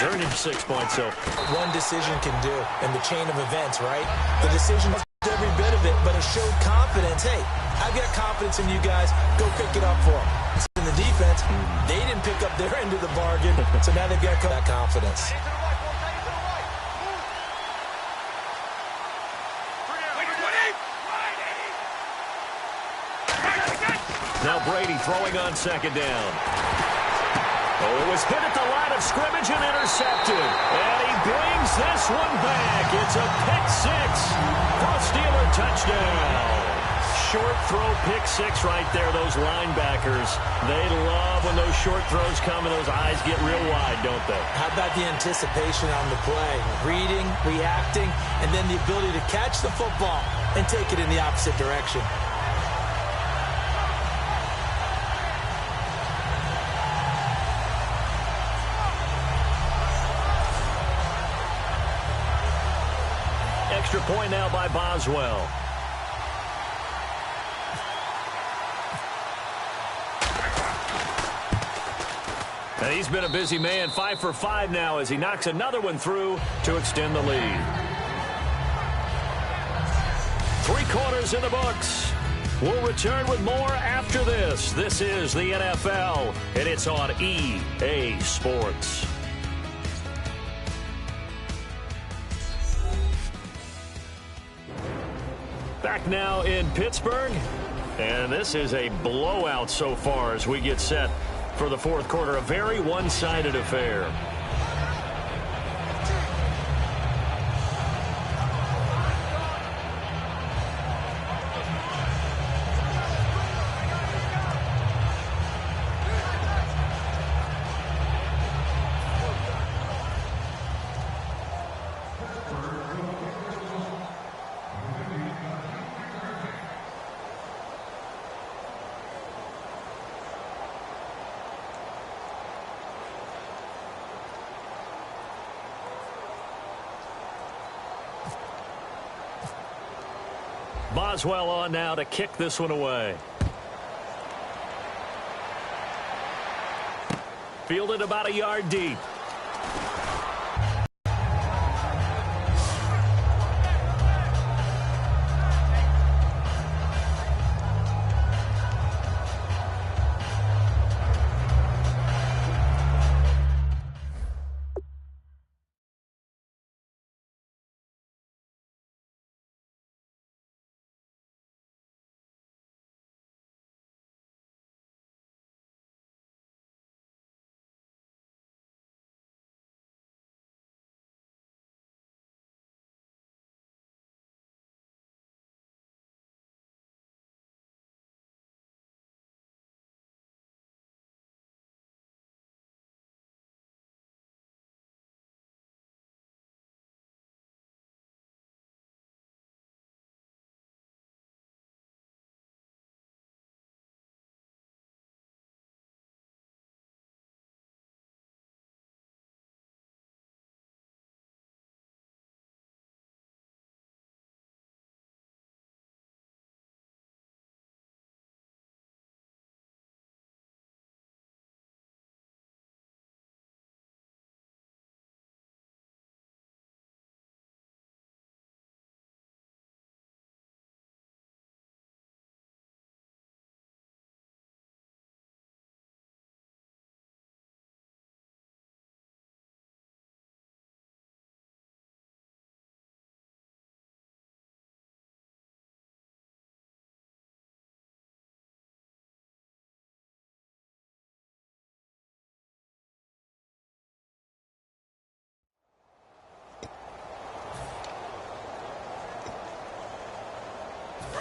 earning 6 points. So one decision can do in the chain of events, right? The decision was every bit of it, but it showed confidence. Hey, I've got confidence in you guys. Go pick it up for them. In the defense, they didn't pick up their end of the bargain, so now they've got that confidence. Now Brady throwing on second down. Oh, it was hit at the line of scrimmage and intercepted. And he brings this one back. It's a pick six for a Steeler touchdown. Short throw pick six right there. Those linebackers, they love when those short throws come and those eyes get real wide, don't they? How about the anticipation on the play? Reading, reacting, and then the ability to catch the football and take it in the opposite direction. Extra point now by Boswell. And he's been a busy man, 5 for 5 now as he knocks another one through to extend the lead. 3 quarters in the books. We'll return with more after this. This is the NFL, and it's on EA Sports. Back now in Pittsburgh, and this is a blowout so far as we get set for the fourth quarter. A very one-sided affair. Boswell on now to kick this one away. Fielded about a yard deep.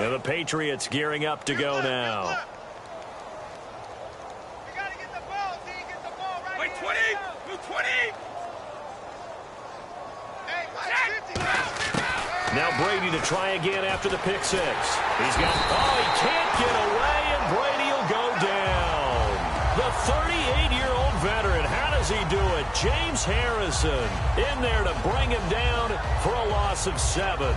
And the Patriots gearing up to go now. Wait, 20! Move 20! Now Brady to try again after the pick six. He's got, he can't get away, and Brady will go down. The 38-year-old veteran had a does he do it? James Harrison in there to bring him down for a loss of 7.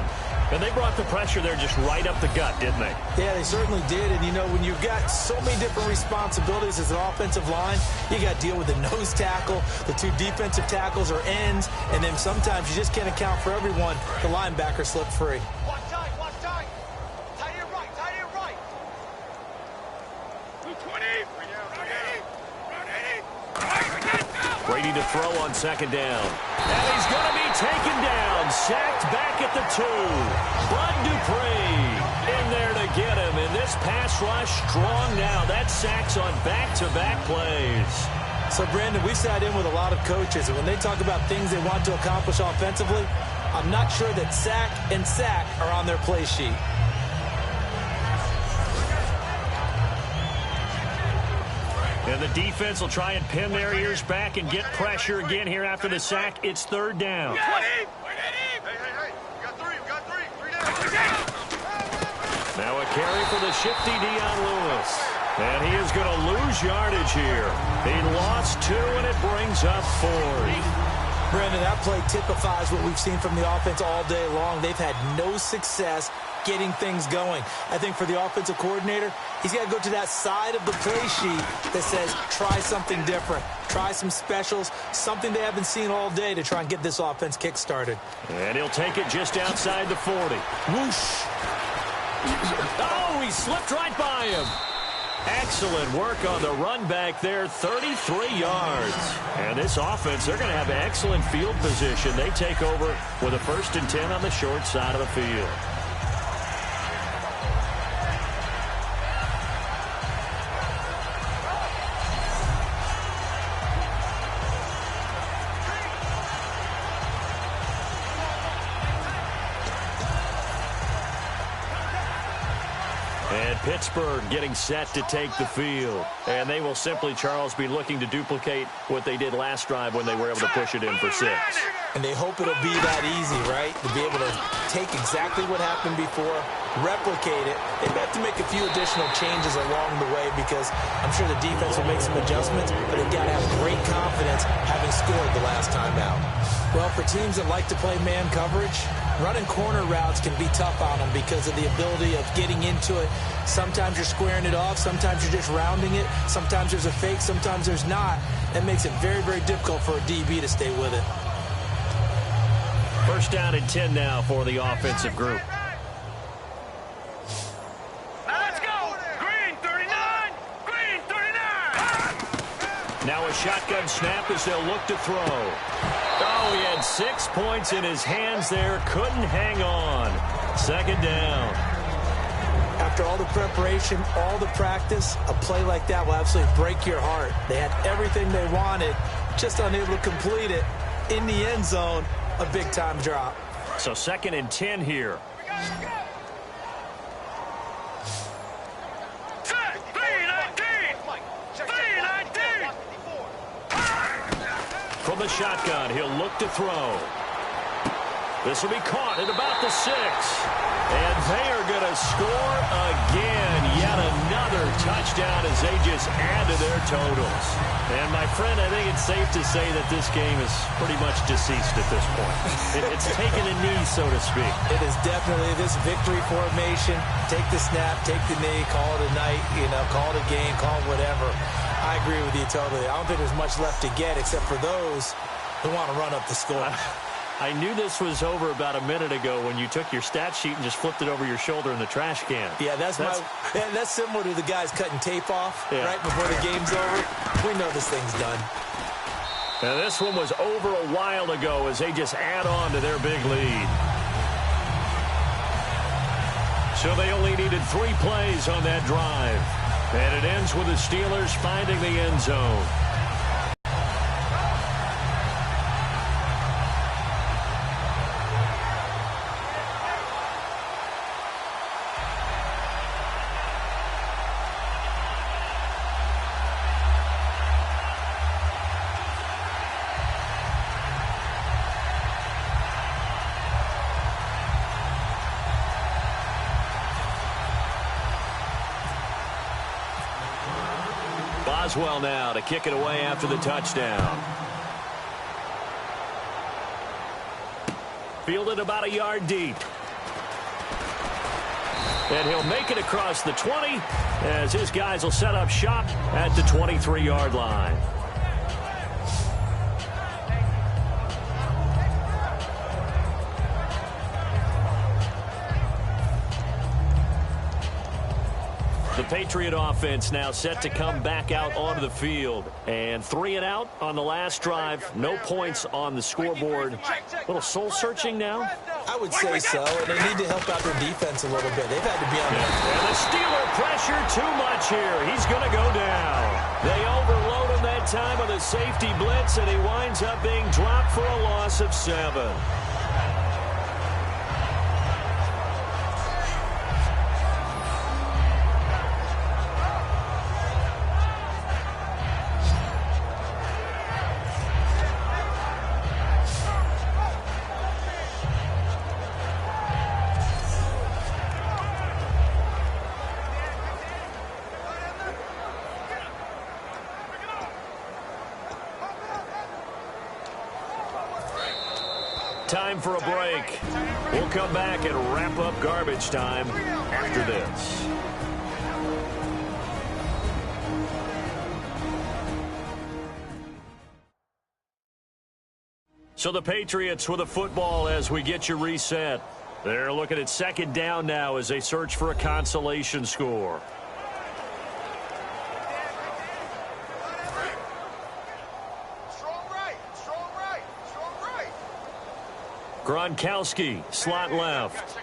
And they brought the pressure there just right up the gut, didn't they? Yeah, they certainly did. And, you know, when you've got so many different responsibilities as an offensive line, you got to deal with the nose tackle, the 2 defensive tackles or ends, and then sometimes you just can't account for everyone. The linebacker slipped free. Watch tight, watch tight. Tight end right, tight end right. 220. Brady to throw on 2nd down. And he's going to be taken down. Sacked back at the 2. Bud Dupree in there to get him. And this pass rush strong now. That sacks on back-to-back plays. So, Brandon, we've sat in with a lot of coaches, and when they talk about things they want to accomplish offensively, I'm not sure that sack and sack are on their play sheet. And the defense will try and pin their ears back and get pressure again here after the sack. It's 3rd down. 20. Hey. We got 3. Down. Now a carry for the shifty Dion Lewis. And he is going to lose yardage here. He lost 2, and it brings up 4th. Brandon, that play typifies what we've seen from the offense all day long. They've had no success getting things going. I think for the offensive coordinator, he's got to go to that side of the play sheet that says, try something different. Try some specials, something they haven't seen all day to try and get this offense kick-started. And he'll take it just outside the 40. Whoosh. Oh, he slipped right by him. Excellent work on the run back there, 33 yards. And this offense, they're going to have excellent field position. They take over with a 1st and 10 on the short side of the field. And Pittsburgh getting set to take the field. And they will simply, Charles, be looking to duplicate what they did last drive when they were able to push it in for 6. And they hope it'll be that easy, right? To be able to take exactly what happened before, replicate it. They've got to make a few additional changes along the way because I'm sure the defense will make some adjustments, but they've got to have great confidence having scored the last time out. Well, for teams that like to play man coverage, running corner routes can be tough on them because of the ability of getting into it. Sometimes you're squaring it off. Sometimes you're just rounding it. Sometimes there's a fake. Sometimes there's not. That makes it very, very difficult for a DB to stay with it. 1st down and 10 now for the offensive group. Let's go. Green 39. Green 39. Now a shotgun snap as they'll look to throw. Oh, he had 6 points in his hands there. Couldn't hang on. 2nd down. After all the preparation, all the practice, a play like that will absolutely break your heart. They had everything they wanted, just unable to complete it. In the end zone, a big-time drop. So 2nd and 10 here. From the shotgun, he'll look to throw. This will be caught at about the 6. And they are going to score again. Yet another touchdown as they just add to their totals. And, my friend, I think it's safe to say that this game is pretty much deceased at this point. It's taken a knee, so to speak. It is definitely this victory formation. Take the snap, take the knee, call it a night, call it a game, call it whatever. I agree with you totally. I don't think there's much left to get except for those who want to run up the score. I knew this was over about a minute ago when you took your stat sheet and just flipped it over your shoulder in the trash can. Yeah, that's similar to the guys cutting tape off right before the game's over. We know this thing's done. And this one was over a while ago as they just add on to their big lead. So they only needed 3 plays on that drive. And it ends with the Steelers finding the end zone. Boswell now to kick it away after the touchdown. Fielded about a yard deep. And he'll make it across the 20 as his guys will set up shop at the 23-yard line. The Patriot offense now set to come back out onto the field. And 3 and out on the last drive. No points on the scoreboard. A little soul-searching now? I would say so, and they need to help out their defense a little bit. They've had to be on And the Steeler pressure too much here. He's going to go down. They overload him that time with a safety blitz, and he winds up being dropped for a loss of 7. Time for a break. We'll come back and wrap up garbage time after this. So the Patriots with a football as we get you reset. They're looking at second down now as they search for a consolation score. Gronkowski, slot left.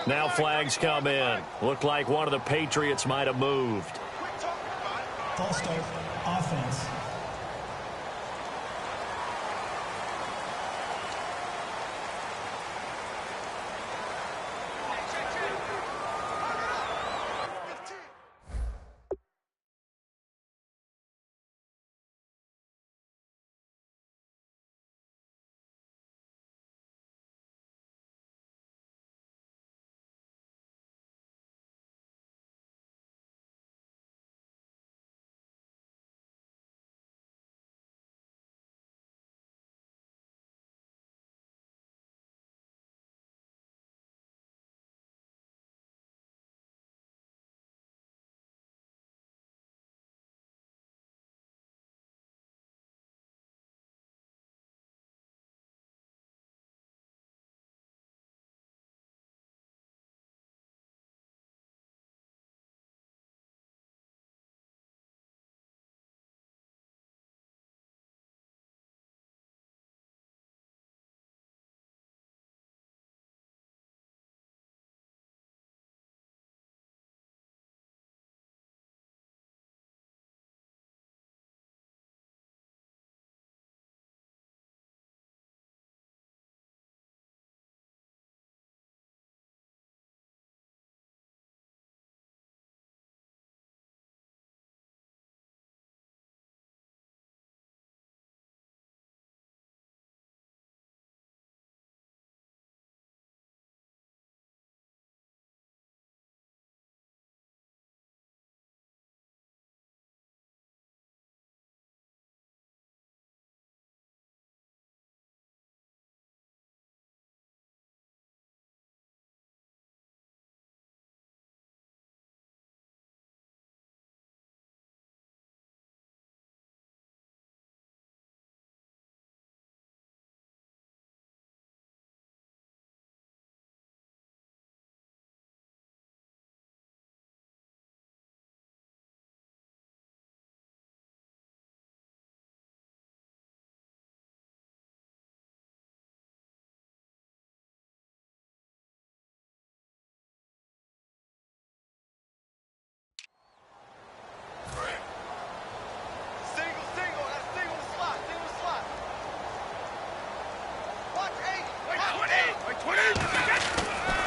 Now flags come in. Looked like one of the Patriots might have moved. False start, offense.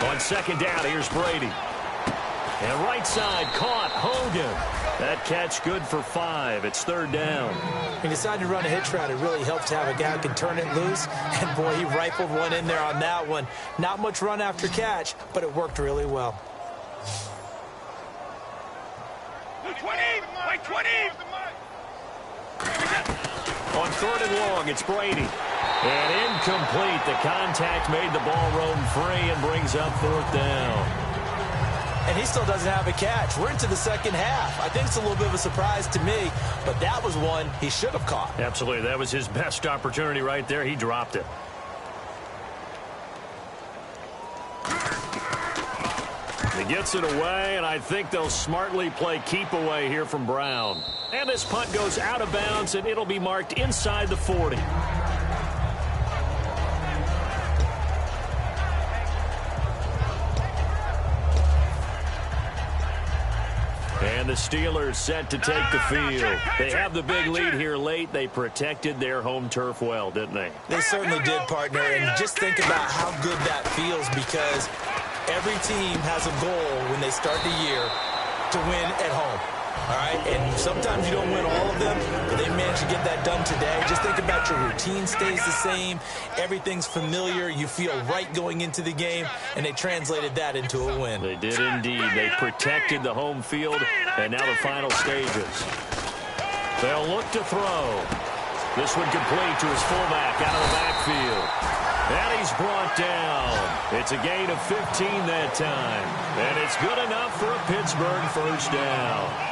On second down, here's Brady. And right side caught Hogan. That catch good for 5. It's third down. He decided to run a hitch route. It really helps to have a guy who can turn it loose. And, boy, he rifled one in there on that one. Not much run after catch, but it worked really well. 20! 20! On 3rd and long. It's Brady. And incomplete. The contact made the ball roam free and brings up 4th down. And he still doesn't have a catch. We're into the second half. I think it's a little bit of a surprise to me, but that was one he should have caught. Absolutely. That was his best opportunity right there. He dropped it. He gets it away, and I think they'll smartly play keep away here from Brown. And this punt goes out of bounds, and it'll be marked inside the 40. And the Steelers set to take the field. They have the big lead here late. They protected their home turf well, didn't they? They certainly did, partner. And just think about how good that feels, because every team has a goal when they start the year to win at home. All right? And sometimes you don't win all of them, but they managed to get that done today. Just think about your routine stays the same. Everything's familiar. You feel right going into the game, and they translated that into a win. They did indeed. They protected the home field, and now the final stages. They'll look to throw. This one complete to his fullback out of the backfield. And he's brought down. It's a gain of 15 that time. And it's good enough for a Pittsburgh 1st down.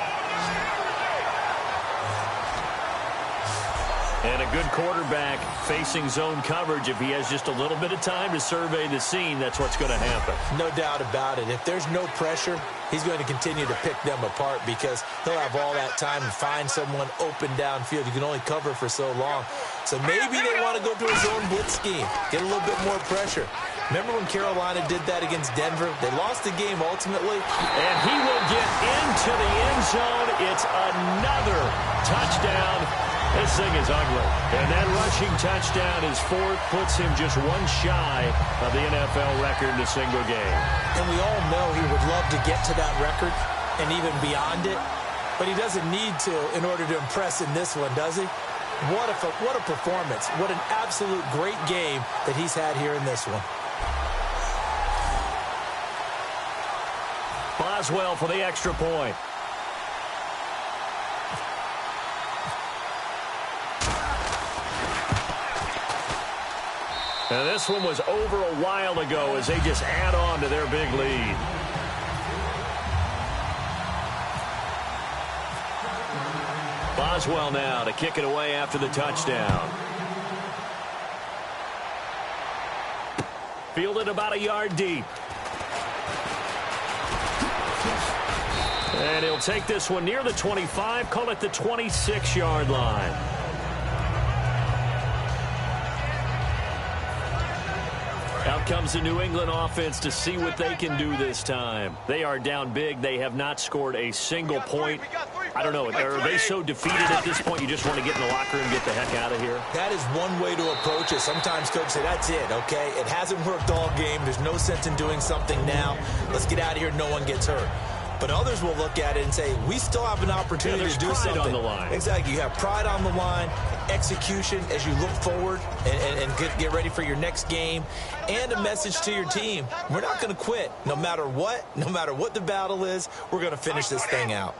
And a good quarterback facing zone coverage. If he has just a little bit of time to survey the scene, that's what's going to happen. No doubt about it. If there's no pressure, he's going to continue to pick them apart, because he'll have all that time to find someone open downfield. You can only cover for so long. So maybe they want to go to a zone blitz scheme, get a little bit more pressure. Remember when Carolina did that against Denver? They lost the game ultimately. And he will get into the end zone. It's another touchdown. This thing is ugly. And that rushing touchdown is 4th, puts him just one shy of the NFL record in a single game. And we all know he would love to get to that record and even beyond it, but he doesn't need to in order to impress in this one, does he? What a performance. What an absolute great game that he's had here in this one. Boswell for the extra point. And this one was over a while ago as they just add on to their big lead. Boswell now to kick it away after the touchdown. Fielded about a yard deep. And he'll take this one near the 25, call it the 26-yard line. Out comes the New England offense to see what they can do this time. They are down big. They have not scored a single point. I don't know. Are they so defeated at this point you just want to get in the locker room and get the heck out of here? That is one way to approach it. Sometimes coaches say, that's it, okay? It hasn't worked all game. There's no sense in doing something now. Let's get out of here. No one gets hurt. But others will look at it and say, we still have an opportunity to do something. On the line. Exactly. You have pride on the line, execution as you look forward and get ready for your next game, and a message to your team. We're not going to quit. No matter what the battle is, we're going to finish this thing out.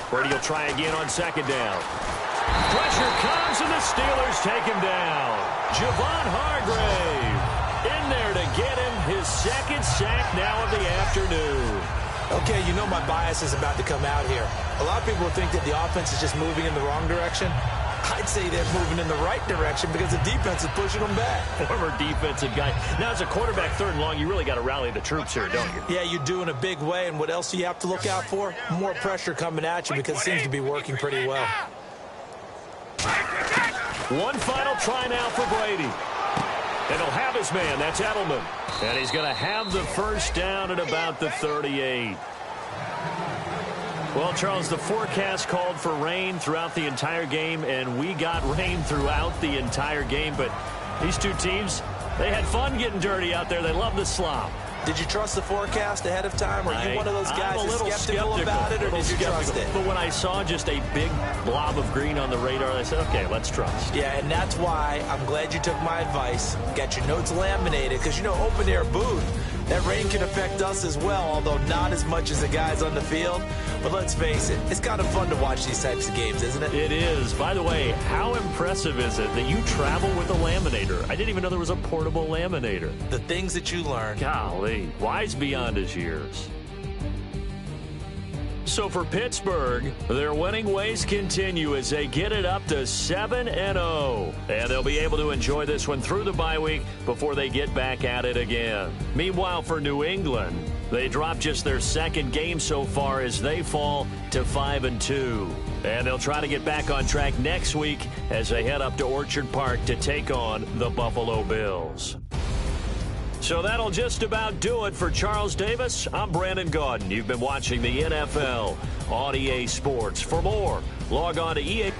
Brady will try again on 2nd down. Pressure comes, and the Steelers take him down. Javon Hargrave in there to get him his 2nd sack now of the afternoon. Okay, you know my bias is about to come out here. A lot of people think that the offense is just moving in the wrong direction. I'd say they're moving in the right direction because the defense is pushing them back. Former defensive guy. Now, as a quarterback 3rd and long, you really got to rally the troops here, don't you? Yeah, you do in a big way. And what else do you have to look out for? More pressure coming at you because it seems to be working pretty well. One final try now for Brady. And he'll have his man. That's Edelman. And he's going to have the 1st down at about the 38. Well, Charles, the forecast called for rain throughout the entire game, and we got rain throughout the entire game. But these two teams, they had fun getting dirty out there. They love the slop. Did you trust the forecast ahead of time? Or are you one of those guys that's skeptical about it, or did you trust it? But when I saw just a big blob of green on the radar, I said, okay, let's trust. Yeah, and that's why I'm glad you took my advice. Got your notes laminated, because, you know, open-air booth, That rain can affect us as well, although not as much as the guys on the field. But let's face it, it's kind of fun to watch these types of games, isn't it? It is. By the way, how impressive is it that you travel with a laminator? I didn't even know there was a portable laminator. The things that you learn. Golly, wise beyond his years. So for Pittsburgh, their winning ways continue as they get it up to 7-0. And they'll be able to enjoy this one through the bye week before they get back at it again. Meanwhile, for New England, they dropped just their second game so far as they fall to 5-2. And they'll try to get back on track next week as they head up to Orchard Park to take on the Buffalo Bills. So that'll just about do it for Charles Davis. I'm Brandon Gaudin. You've been watching the NFL on EA Sports. For more, log on to EA.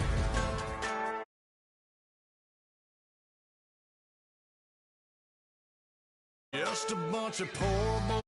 Just a bunch of poor